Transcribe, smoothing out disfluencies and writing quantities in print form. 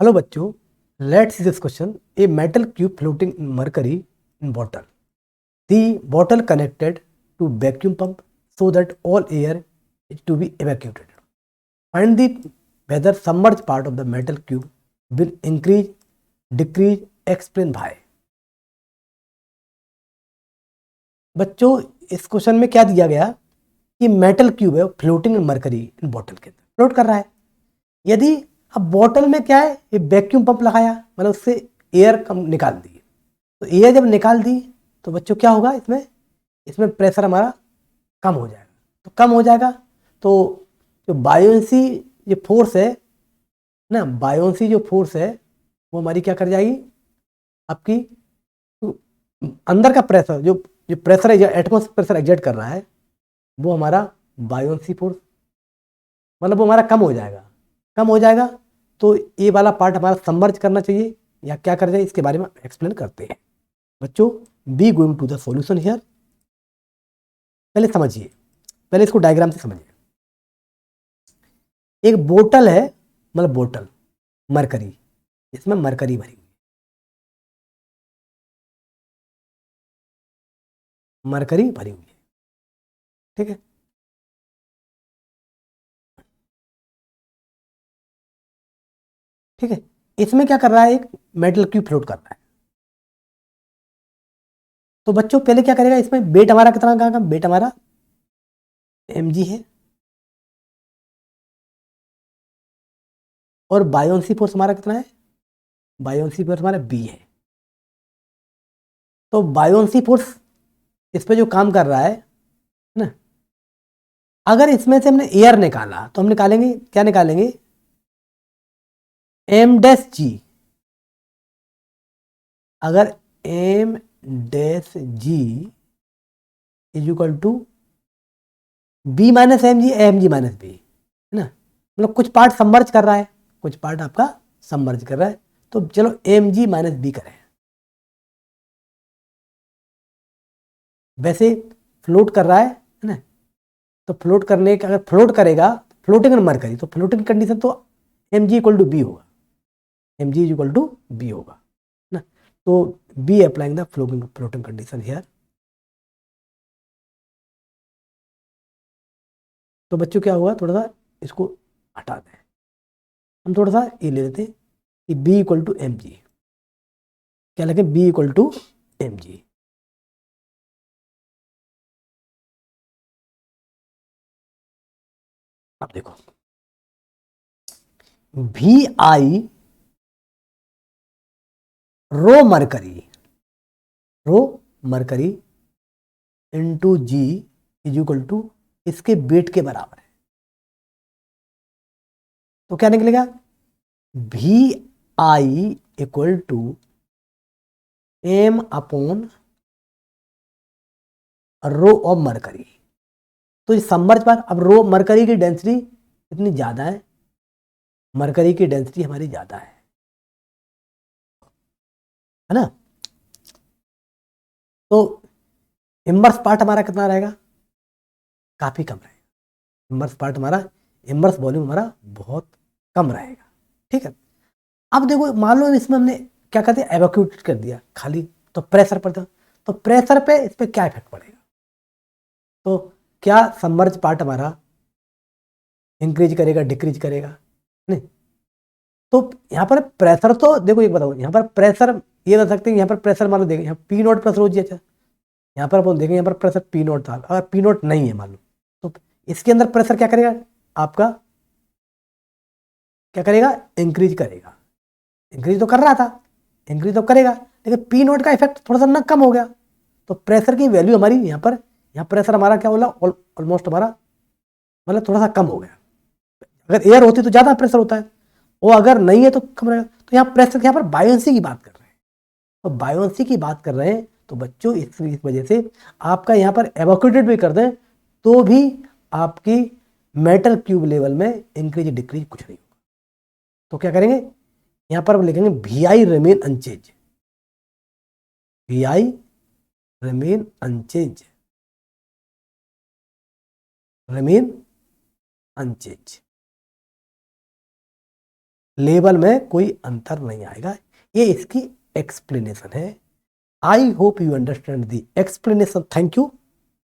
Hello बच्चों, let's see this question. A metal cube floating in mercury in bottle, the bottle connected to vacuum pump so that all air is to be evacuated. Find the whether submerged part of the metal cube will increase, decrease, explain why. बच्चों, इस question में क्या दिया गया कि metal cube है floating in mercury in bottle के अंदर फ्लोट कर रहा है। यदि अब बॉटल में क्या है, ये वैक्यूम पंप लगाया, मतलब उससे एयर कम निकाल दी, तो एयर जब निकाल दी तो बच्चों क्या होगा, इसमें इसमें प्रेशर हमारा कम हो जाएगा। तो कम हो जाएगा तो जो बायोन्सी ये फोर्स है ना, बायोन्सी जो फोर्स है वो हमारी क्या कर जाएगी, आपकी अंदर का प्रेशर, जो जो प्रेशर एटमॉस्फेयर प्रेशर एग्जर्ट कर रहा है वो हमारा बायोन्सी फोर्स, मतलब वो हमारा कम हो जाएगा। कम हो जाएगा तो ये वाला पार्ट हमारा सबमर्ज करना चाहिए या क्या कर जाए, इसके बारे में एक्सप्लेन करते हैं। बच्चों, be going to the solution here. पहले समझिए, पहले इसको डायग्राम से समझिए। एक बोतल है, मतलब बोतल मरकरी, इसमें मरकरी भरी हुई, मरकरी भरी हुई है, ठीक है। ठीक है, इसमें क्या कर रहा है, एक मेटल क्यूब फ्लोट कर रहा है। तो बच्चों पहले क्या करेगा, इसमें वेट हमारा कितना का, वेट हमारा mg है और बायोन्सी फोर्स हमारा कितना है, बायोन्सी फोर्स हमारा b है। तो बायोन्सी फोर्स इस पे जो काम कर रहा है ना, अगर इसमें से हमने एयर निकाला तो हम निकालेंगे, क्या निकालेंगे, m डैश g। अगर m dash g is equal to b minus M G minus B, है ना, मतलब कुछ पार्ट सबमर्ज कर रहा है, कुछ पार्ट आपका सबमर्ज कर रहा है। तो चलो एम जी माइनस बी करें। वैसे फ्लोट कर रहा है ना, तो फ्लोट करने का, अगर फ्लोट करेगा, फ्लोटिंग नंबर करी तो फ्लोटिंग कंडीशन तो M G equal to B होगा, M G equal to B होगा ना। तो be applying the floating floating condition here. तो बच्चों क्या हुआ, थोड़ा सा इसको हटा दें, हम थोड़ा सा ये ले लेते हैं कि B equal to M G, क्या लगे, B equal to M G. अब देखो, V I rho mercury, rho mercury into G is equal to इसके वेट के बराबर है। तो क्या निकलेगा, V I equal to M upon rho of mercury. तो समर्ज पर अब रो मरकरी की डेंसिटी इतनी ज्यादा है, मरकरी की डेंसिटी हमारी ज्यादा है ना। तो इमर्स पार्ट हमारा कितना रहेगा, काफी कम रहेगा। इमर्स पार्ट हमारा, इमर्स वॉल्यूम हमारा बहुत कम रहेगा, ठीक है। अब देखो, मान लो इसमें हमने क्या करते हैं, एवैक्यूएट कर दिया खाली, तो प्रेशर पड़ता, तो प्रेशर पे इस पे क्या इफेक्ट पड़ेगा, तो क्या सबमर्ज पार्ट हमारा इंक्रीज करेगा, डिक्रीज करेगा, नहीं। तो यहाँ पर प्रेशर, तो देखो एक बताओ, यहाँ पर प्रेशर ये बता सकते हैं, यहाँ पर प्रेशर मान लो देखें, यहाँ पी नॉट प्रेशर हो जी, अच्छा यहाँ पर अपन देखें, यहाँ पर प्रेशर पी नॉट था, अगर पी नॉट नहीं है मान लो, तो इसके अंदर प्रेशर क्या करेगा, आपका क्या करेगा, इंक्रीज करेगा। इंक्रीज तो कर रहा था, इंक्रीज तो करेगा, लेकिन पी नॉट का इफेक्ट थोड़ा सा ना कम हो गया, तो प्रेशर की वैल्यू हमारी यहाँ पर, यहाँ प्रेशर हमारा क्या बोला, ऑलमोस्ट हमारा मतलब थोड़ा सा कम हो गया। अगर एयर होती तो ज़्यादा प्रेशर होता है, वो अगर नहीं है तो कम रहेगा। तो यहाँ प्रेशर, यहाँ पर बायोन्सी की बात कर रहे हैं, तो बायोन्सी की बात कर रहे हैं, तो बच्चों इस वजह से आपका यहाँ पर एवोक्यूटेड भी कर दें तो भी आपकी मेटल क्यूब लेवल में इंक्रीज डिक्रीज कुछ नहीं होगा। तो क्या करेंगे, यहाँ पर हम लिखेंगे V I remain unchange, V I remain unchange, remain unchange. Level में कोई अंतर नहीं आएगा। ये इसकी एक्सप्लेनेशन है। I hope you understand the explanation. Thank you.